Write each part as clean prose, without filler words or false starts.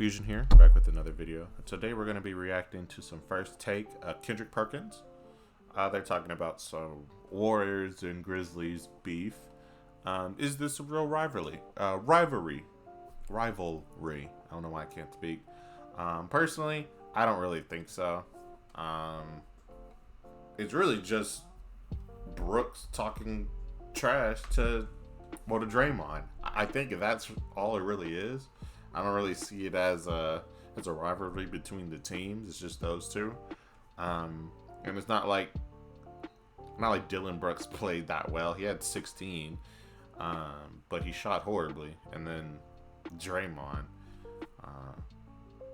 Fuzion here, back with another video. Today we're going to be reacting to some First Take, Kendrick Perkins. They're talking about some Warriors and Grizzlies beef. Is this a real rivalry? Rivalry. I don't know why I can't speak. Personally, I don't really think so. It's really just Brooks talking trash to Draymond. I think that's all it really is. I don't really see it as a rivalry between the teams. It's just those two, and it's not like Dillon Brooks played that well. He had 16, but he shot horribly, and then Draymond.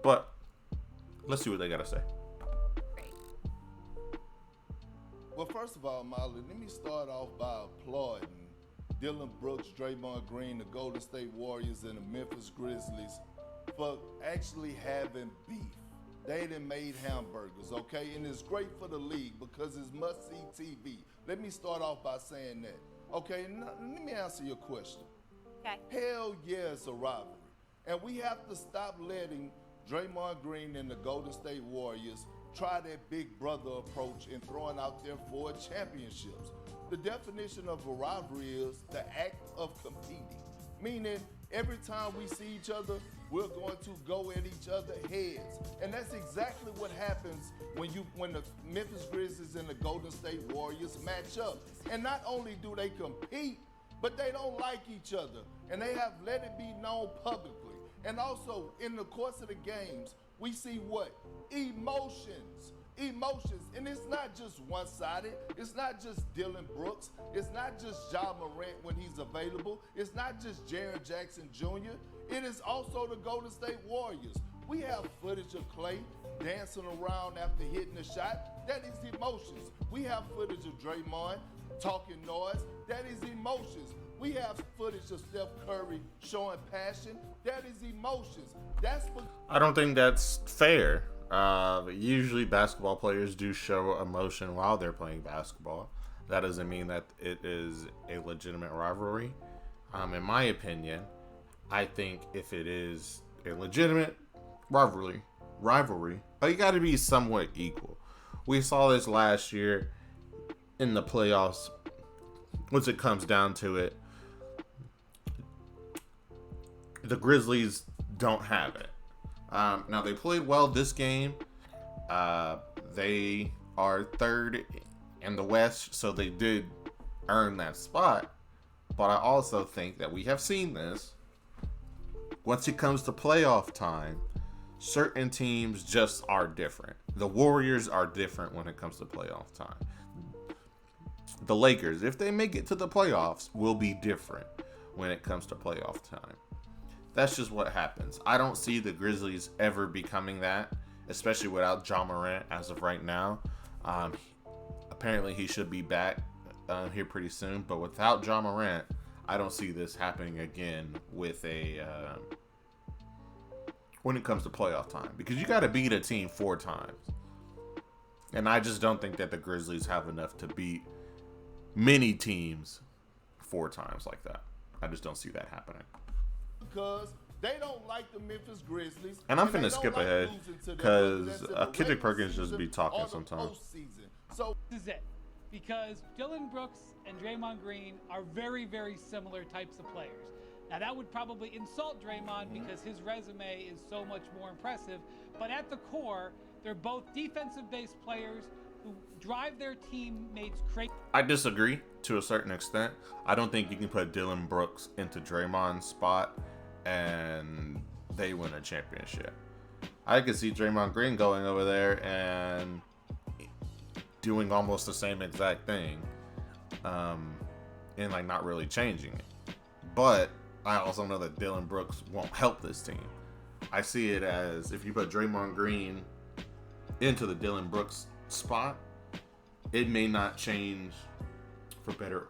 But let's see what they gotta say. Well, first of all, Molly, let me start off by applauding Dillon Brooks, Draymond Green, the Golden State Warriors, and the Memphis Grizzlies for actually having beef. They done made hamburgers, okay? And it's great for the league because it's must-see TV. Let me start off by saying that. Okay, now, let me answer your question. Okay. Hell yeah, it's a rivalry. And we have to stop letting Draymond Green and the Golden State Warriors try that big brother approach in throwing out their 4 championships. The definition of a rivalry is the act of competing, meaning every time we see each other, we're going to go at each other's heads. And that's exactly what happens when the Memphis Grizzlies and the Golden State Warriors match up. And not only do they compete, but they don't like each other. And they have let it be known publicly. And also, in the course of the games, we see what? Emotions. And it's not just one-sided. It's not just Dillon Brooks. It's not just Ja Morant when he's available. It's not just Jaren Jackson Jr. It is also the Golden State Warriors. We have footage of Klay dancing around after hitting a shot. That is emotions. We have footage of Draymond talking noise. That is emotions. We have footage of Steph Curry showing passion. That is emotions. I don't think that's fair. Usually basketball players do show emotion while they're playing basketball. That doesn't mean that it is a legitimate rivalry. In my opinion, I think if it is a legitimate rivalry, you got to be somewhat equal. We saw this last year in the playoffs. Once it comes down to it, the Grizzlies don't have it. Now, they played well this game. They are third in the West, so they did earn that spot. But I also think that we have seen this. Once it comes to playoff time, certain teams just are different. The Warriors are different when it comes to playoff time. The Lakers, if they make it to the playoffs, will be different when it comes to playoff time. That's just what happens. I don't see the Grizzlies ever becoming that, especially without Ja Morant as of right now. Apparently, he should be back here pretty soon. But without Ja Morant, I don't see this happening again with when it comes to playoff time. Because you got to beat a team 4 times. And I just don't think that the Grizzlies have enough to beat many teams 4 times like that. I just don't see that happening. Because they don't like the Memphis Grizzlies. And I'm finna skip ahead because Kendrick Perkins just be talking sometimes. So this is it. Because Dillon Brooks and Draymond Green are very, very similar types of players. Now, that would probably insult Draymond because his resume is so much more impressive. But at the core, they're both defensive-based players who drive their teammates crazy. I disagree to a certain extent. I don't think you can put Dillon Brooks into Draymond's spot and they win a championship. I could see Draymond Green going over there and doing almost the same exact thing, and not really changing it. But I also know that Dillon Brooks won't help this team. I see it as if you put Draymond Green into the Dillon Brooks spot, it may not change for better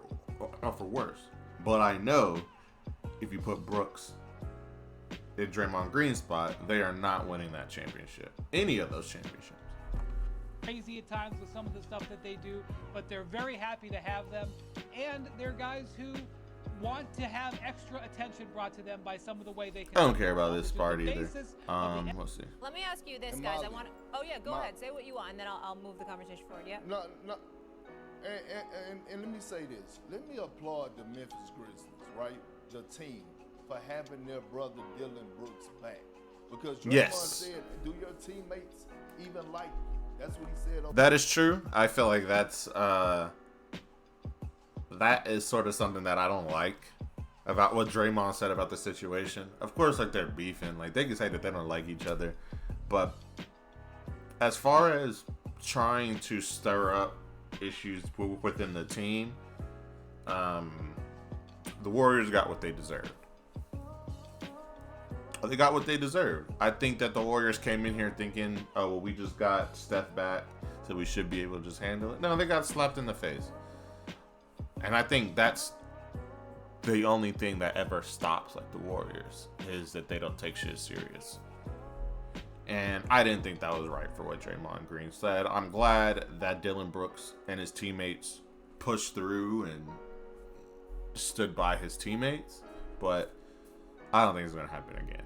or for worse. But I know if you put Brooks in Draymond Green's spot, they are not winning that championship. Any of those championships. Crazy at times with some of the stuff that they do, but they're very happy to have them. And they're guys who want to have extra attention brought to them by some of the way they can. I don't care about this part either. Let's see. Let me ask you this, And guys. Molly, I want to. Oh yeah, go ahead. Say what you want, and then I'll move the conversation forward. Yeah. No. And let me say this. Let me applaud the Memphis Grizzlies, right? The team, for having their brother Dillon Brooks back. Because Draymond said, do your teammates even like you? That's what he said. That is true. I feel like that is sort of something that I don't like about what Draymond said about the situation. Of course, like, they're beefing. Like, they can say that they don't like each other. But as far as trying to stir up issues within the team, the Warriors got what they deserved. They got what they deserved. I think that the Warriors came in here thinking, oh, well, we just got Steph back, so we should be able to just handle it. No, they got slapped in the face. And I think that's the only thing that ever stops, like, the Warriors, is that they don't take shit serious. And I didn't think that was right for what Draymond Green said. I'm glad that Dillon Brooks and his teammates pushed through and stood by his teammates, but I don't think it's going to happen again.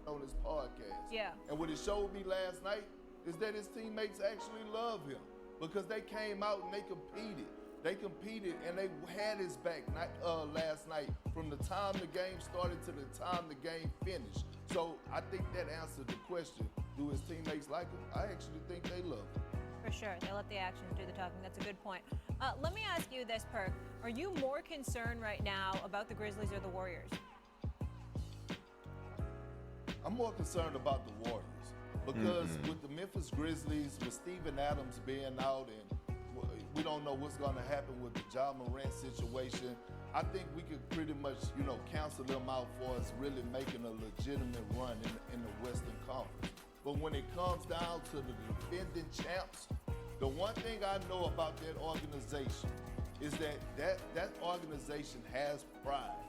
On his podcast. Yeah. And what it showed me last night is that his teammates actually love him because they came out and they competed. They competed and they had his back last night from the time the game started to the time the game finished. So I think that answered the question, do his teammates like him? I actually think they love him. For sure. They let the actions do the talking. That's a good point. Let me ask you this, Perk. Are you more concerned right now about the Grizzlies or the Warriors? I'm more concerned about the Warriors because with the Memphis Grizzlies, with Steven Adams being out and we don't know what's going to happen with the Ja Morant situation, I think we could pretty much, cancel them out for us really making a legitimate run in the Western Conference. But when it comes down to the defending champs, the one thing I know about that organization is that organization has pride.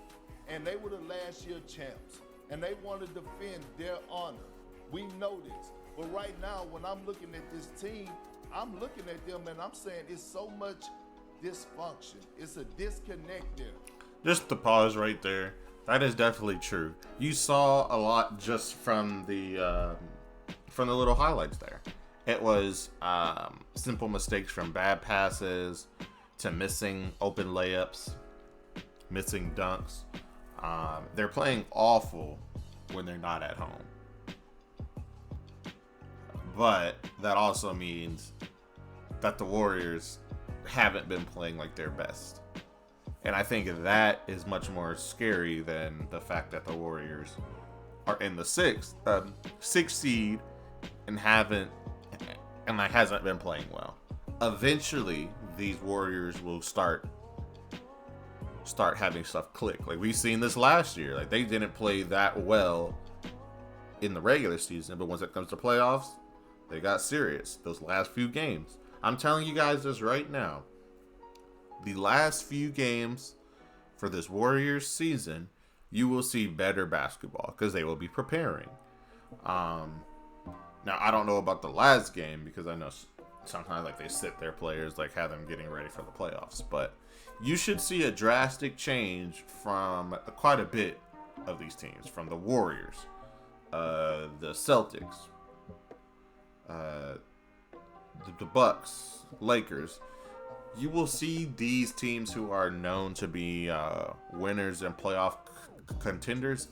And they were the last year champs. And they want to defend their honor. We know this. But right now, when I'm looking at this team, I'm looking at them and I'm saying it's so much dysfunction. It's a disconnect there. Just to pause right there. That is definitely true. You saw a lot just from the little highlights there. It was simple mistakes from bad passes to missing open layups, missing dunks. They're playing awful when they're not at home. But that also means that the Warriors haven't been playing like their best. And I think that is much more scary than the fact that the Warriors are in the sixth seed and hasn't been playing well. Eventually, these Warriors will start having stuff click. Like, we've seen this last year. Like, they didn't play that well in the regular season, but once it comes to playoffs, they got serious. Those last few games. I'm telling you guys this right now. The last few games for this Warriors season, you will see better basketball because they will be preparing. Now, I don't know about the last game because I know sometimes, like, they sit their players, like, have them getting ready for the playoffs, but you should see a drastic change from quite a bit of these teams, from the Warriors, the Celtics, the Bucks, Lakers. You will see these teams who are known to be winners and playoff contenders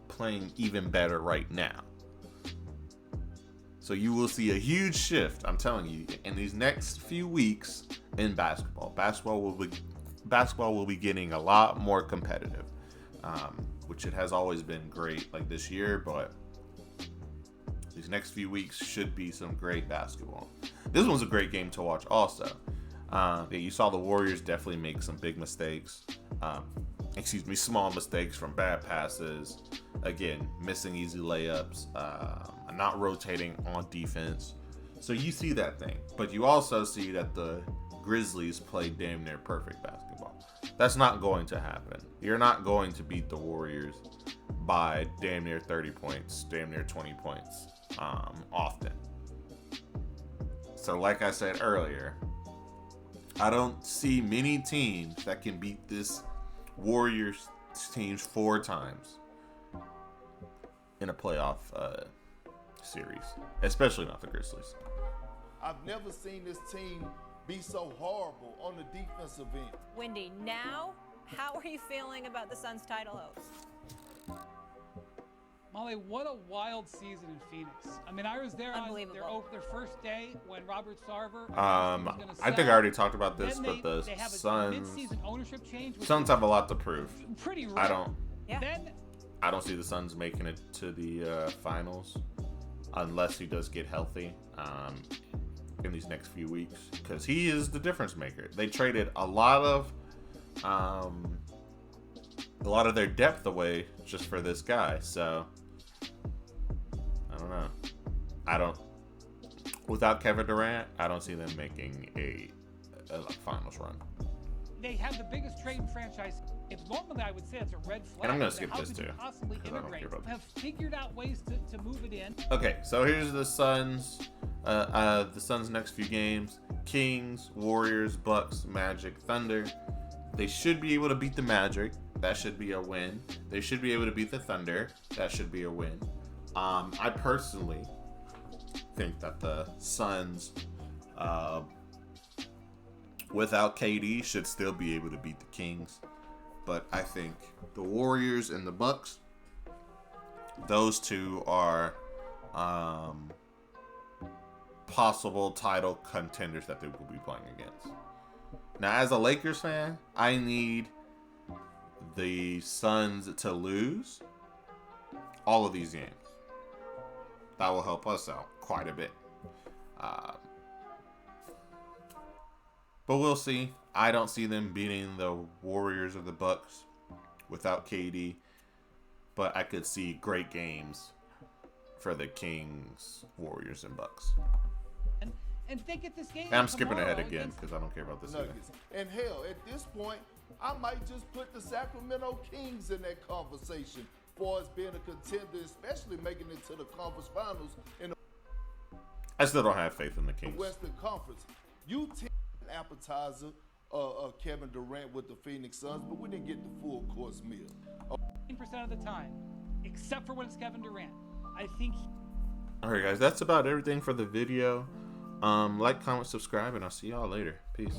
playing even better right now. So you will see a huge shift, I'm telling you, in these next few weeks in basketball. Basketball will be getting a lot more competitive, which it has always been great like this year, but these next few weeks should be some great basketball. This one's a great game to watch also. You saw the Warriors definitely make some big mistakes. Small mistakes from bad passes. Again, missing easy layups. Not rotating on defense. So you see that thing. But you also see that the Grizzlies play damn near perfect basketball. That's not going to happen. You're not going to beat the Warriors by damn near 30 points, damn near 20 points often. So like I said earlier, I don't see many teams that can beat this Warriors teams 4 times in a playoff series, especially not the Grizzlies. I've never seen this team be so horrible on the defensive end. Wendy, now, how are you feeling about the Suns' title hopes? Molly, what a wild season in Phoenix. I mean, I was there on their first day when Robert Sarver. I think I already talked about this, but the they have a Suns, mid-season ownership change. Suns have a lot to prove. Pretty rare. I don't see the Suns making it to the finals unless he does get healthy in these next few weeks, because he is the difference maker. They traded a lot of their depth away just for this guy, so I don't know. Without Kevin Durant, I don't see them making a finals run. They have the biggest trade in franchise. If normally I would say it's a red flag. And I'm going to skip this too. Possibly integrate. Have figured out ways to move it in. Okay, so here's the Suns. The Suns' next few games: Kings, Warriors, Bucks, Magic, Thunder. They should be able to beat the Magic. That should be a win. They should be able to beat the Thunder. That should be a win. I personally think that the Suns, without KD, should still be able to beat the Kings. But I think the Warriors and the Bucks, those two are possible title contenders that they will be playing against. Now, as a Lakers fan, I need the Suns to lose all of these games. That will help us out quite a bit. But we'll see. I don't see them beating the Warriors or the Bucks without KD. But I could see great games for the Kings, Warriors, and Bucks. And think at this game. And I'm skipping ahead again because I don't care about this Nuggets. And hell, at this point, I might just put the Sacramento Kings in that conversation for us being a contender, especially making it to the conference finals in the I still don't have faith in the Kings. Western Conference. You take an appetizer, Kevin Durant with the Phoenix Suns, but we didn't get the full course meal. 15% of the time, except for when it's Kevin Durant. I think. All right, guys, that's about everything for the video. Like, comment, subscribe, and I'll see y'all later. Peace.